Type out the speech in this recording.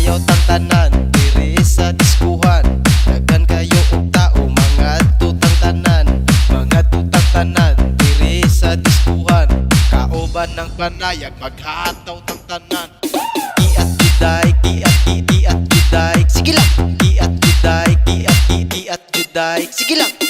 sayaw tang tanan diri sa diskuhan. Daghan kayo og tao mga tutang tanan, mga tutang tanan diri sa diskuhan. Kauban ng panayag maghataw tang tanan. Giat juday, giat juday, sige lang. Giat juday, giat juday, sige lang.